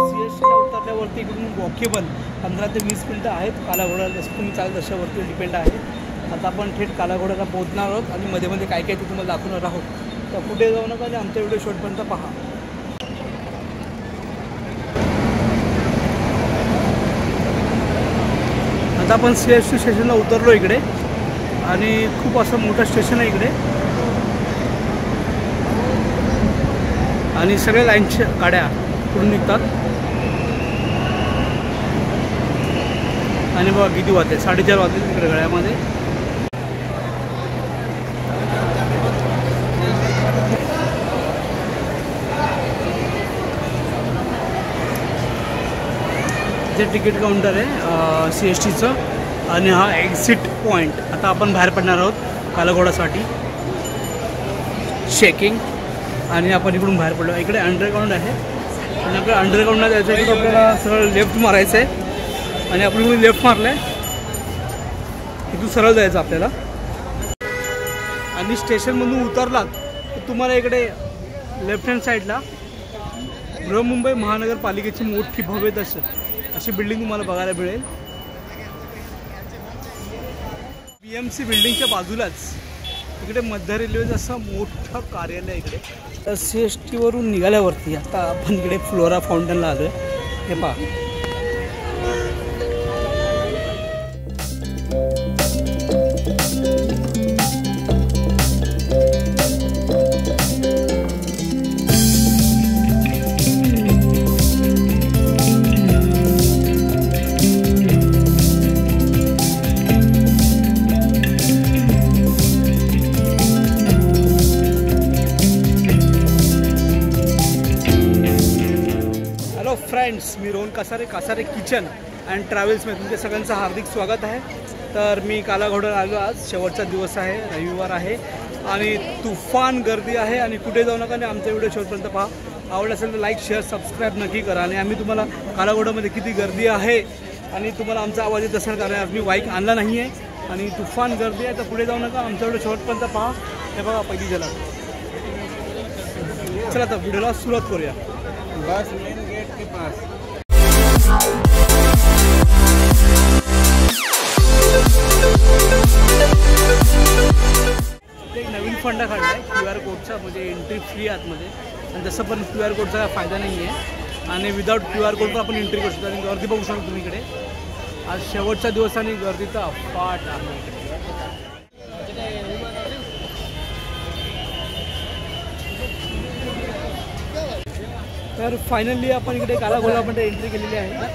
सीएसटीला उतरल्यावरती इकडून वॉकेबल 15 ते 20 मिनटं आहेत. कालाघोडा जसं तुम्ही चालत तशावरती डिपेंड आहे. आता आपण थेट कालाघोड्याला पोहोचणार आहोत आणि मध्ये मध्ये काय काय ते तुम्हाला दाखवणार आहोत. तर कुठे जाऊ नका आणि आमचा व्हिडिओ शेवटपर्यंत पहा. आता आपण सीएसटी स्टेशनला उतरलो इकडे आणि खूप असं मोठं स्टेशन आहे इकडे आणि सगळ्या लाईनच्या गाड्या पुढून निघतात. आणि बघा किती वाजते, 4:30 वाजले तिकडे गळ्यामध्ये. जे तिकीट काउंटर आहे सीएसटीचं आणि हा एक्झिट पॉईंट. आता आपण बाहेर पडणार आहोत कालाघोडासाठी. चेकिंग आणि आपण इकडून बाहेर पडलो. इकडे अंडरग्राऊंड आहे आणि आपल्याला अंडरग्राऊंडला जायचं आहे. तिथं आपल्याला सरळ लेफ्ट मारायचं आहे आणि आपण इकडून लेफ्ट मारलं आहे. इथून सरळ जायचं आपल्याला. आणि स्टेशनमधून उतरलात तर तुम्हाला इकडे लेफ्ट हँड साईडला बृहन्मुंबई महानगरपालिकेची मोठी भव्य अशी बिल्डिंग तुम्हाला बघायला मिळेल. BMC बिल्डिंगच्या बाजूलाच इकडे मध्य रेल्वेचं असं मोठं कार्यालय आहे इकडे. तर CSTवरून निघाल्यावरती आता आपण इकडे फ्लोरा फाउंटनला आलो आहे. हे पहा, फ्रेंड्स, मी रोहन कासारे किचन अँड ट्रॅव्हल्समध्ये तुमच्या सगळ्यांचं हार्दिक स्वागत आहे. तर मी कालाघोड्याला आलो. आज शेवटचा दिवस आहे, रविवार आहे आणि तुफान गर्दी आहे. आणि कुठे जाऊ नका आणि आमचा व्हिडिओ शेवटपर्यंत पहा. आवडला असेल तर लाईक शेअर सबस्क्राईब नक्की करा. आणि आम्ही तुम्हाला कालाघोड्यामध्ये किती गर्दी आहे आणि तुम्हाला आमचा आवाज येत असेल कारण आज मी बाईक आणला नाही आहे आणि तुफान गर्दी आहे. तर पुढे जाऊ नका, आमचा व्हिडिओ शेवटपर्यंत पहा. हे बघा पहिली झलक. चला तर व्हिडिओला सुरुवात करूया. बस मेन गेट के पास एक नवीन फंडा काढला आहे QR कोडचा. म्हणजे एंट्री फ्री आतमध्ये आणि तसं पण QR कोडचा काय फायदा नाही आहे आणि विदाऊट QR कोड पण आपण एंट्री करू शकतो. आणि गर्दी बघू शकतो तुम्ही इकडे. आज शेवटच्या दिवसाने गर्दीचा अफाट आहे. तर फायनली आपण इकडे कालाघोडामध्ये एंट्री केलेली आहे.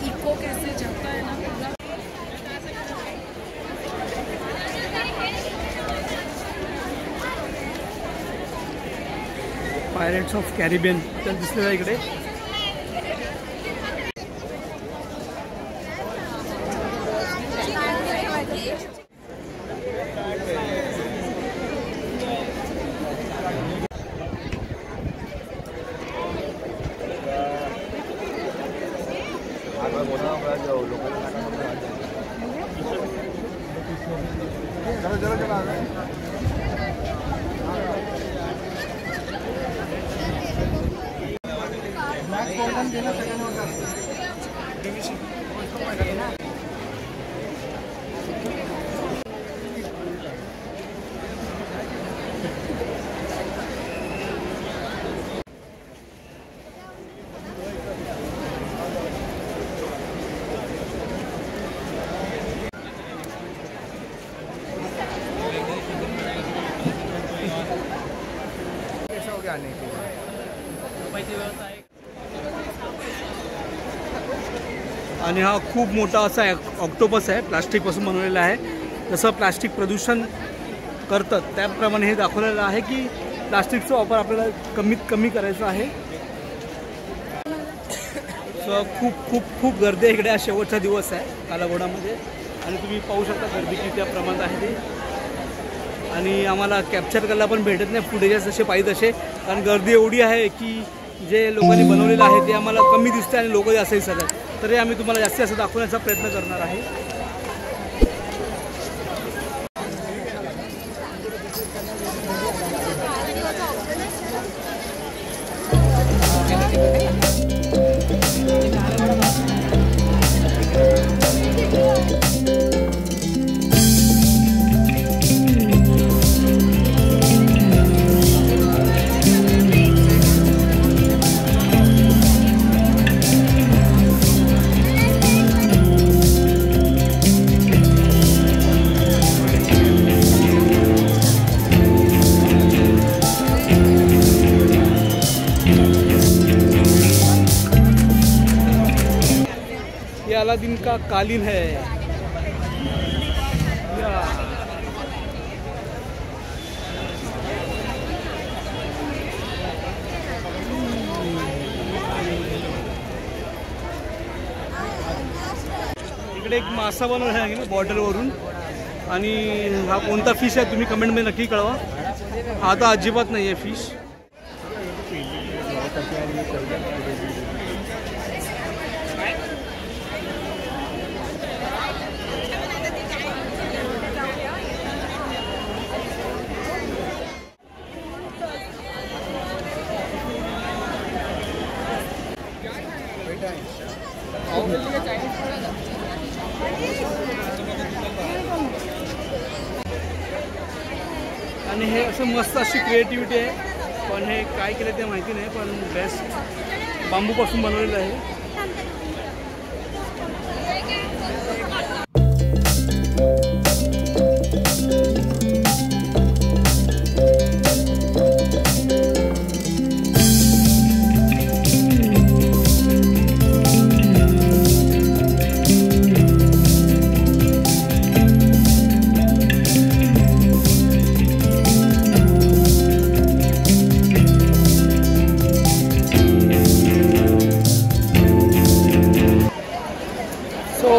इको कैसे जाता है ना. पायरेट्स ऑफ कॅरिबियन तर दिसलेलं इकडे. खाने के लिए। आणि हा खूप मोठा असा ऑक्टोपस आहे, प्लास्टिकपासून बनवलेला आहे. जसं प्लास्टिक प्रदूषण करतात त्याप्रमाणे हे दाखवलेलं आहे की प्लास्टिकचा वापर आपल्याला कमीत कमी करायचा आहे. सो खूप खूप खूप गर्दी इकडे. हा शेवटचा दिवस आहे कालाघोडामध्ये आणि तुम्ही पाहू शकता गर्दी किती प्रमाणात आहे ते. आणि आम्हाला कॅप्चर करायला पण भेटत नाही फुटेजेस जसे पाहिजे तसे, कारण गर्दी एवढी आहे की जे लोकांनी बनवलेलं आहे ते आम्हाला कमी दिसते आणि लोक जास्त दिसत आहेत. तरी आम्ही तुम्हाला जास्तीत जास्त दाखवण्याचा प्रयत्न करणार आहे. अलादीन का कालीन है. इकडे एक मासा बनवला आहे ना बॉटलवरून. आणि हा कोणता फिश आहे तुम्ही कमेंटमध्ये नक्की कळवा. हा तर अजिबात नाही आहे फिश. आणि हे असं मस्त अशी क्रिएटिव्हिटी आहे. पण हे काय केलं ते माहिती नाही, पण बेस्ट बांबूपासून बनवलेलं आहे.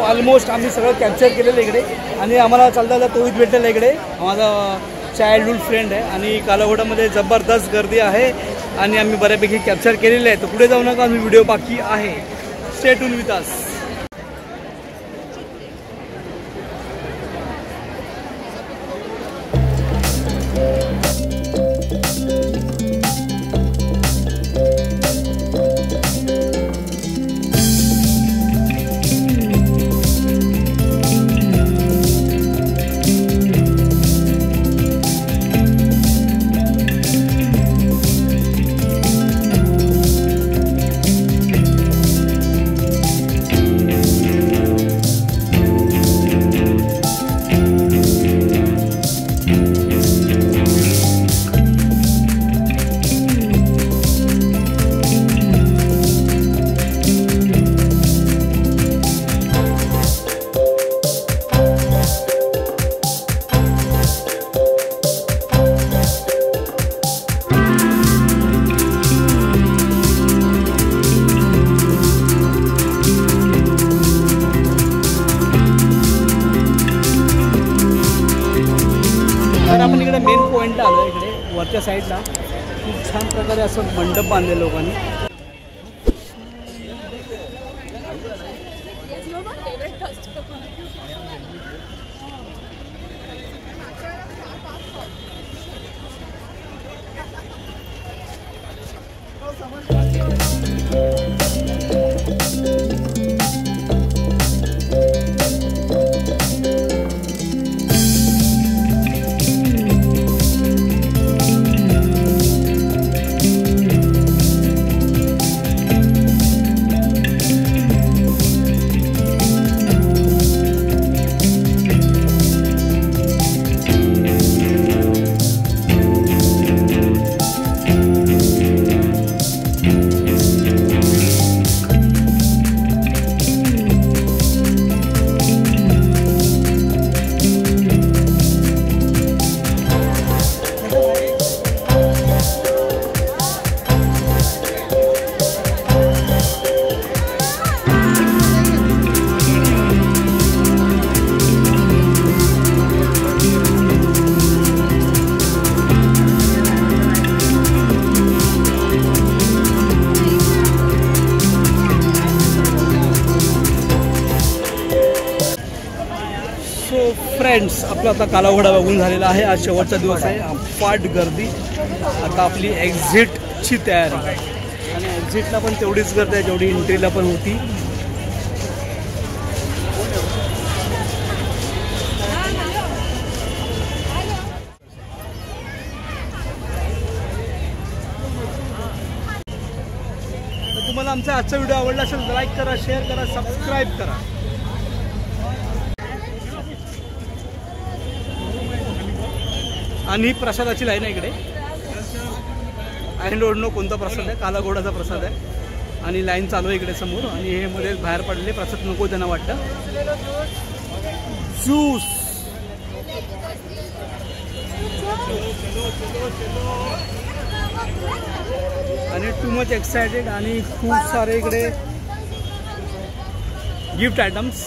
ऑलमोस्ट आम्ही सगळं कॅप्चर केलेलं इकडे. आणि आम्हाला चालता तोहीत भेटलेला इकडे. माझा चाइल्डहूड फ्रेंड आहे आणि कालाघोडामध्ये जबरदस्त गर्दी आहे आणि आम्ही बऱ्यापैकी कॅप्चर केलेले आहे. तर पुढे जाऊ नका, आम्ही व्हिडिओ बाकी आहे. Stay tune with us. आपण इकडे मेन पॉईंटला आलो. इकडे वरच्या साईडला खूप छान प्रकारे असं मंडप बांधले लोकांनी. सो फ्रेंड्स, आपला आता कालाघोडा बघून झालेला आहे. आज शेवटचा दिवस आहे. अफाट गर्दी. आता आपली एक्झिटची तयारी आणि एक्झिटला पण तेवढीच गर्दी आहे जेवढी एंट्रीला पण होती. तुम्हाला आमचा आजचा व्हिडिओ आवडला असेल तर लाईक करा, शेअर करा, सबस्क्राईब करा. आणि प्रसादाची लाईन आहे इकडे. आय डोंट नो कोणता प्रसाद आहे. कालाघोडाचा प्रसाद आहे आणि लाईन चालू आहे इकडे समोर. आणि हे मध्ये बाहेर पडले प्रसाद नको त्यांना वाटतं. ज्यूस आणि टू मच एक्सायटेड आणि खूप सारे इकडे गिफ्ट आयटम्स.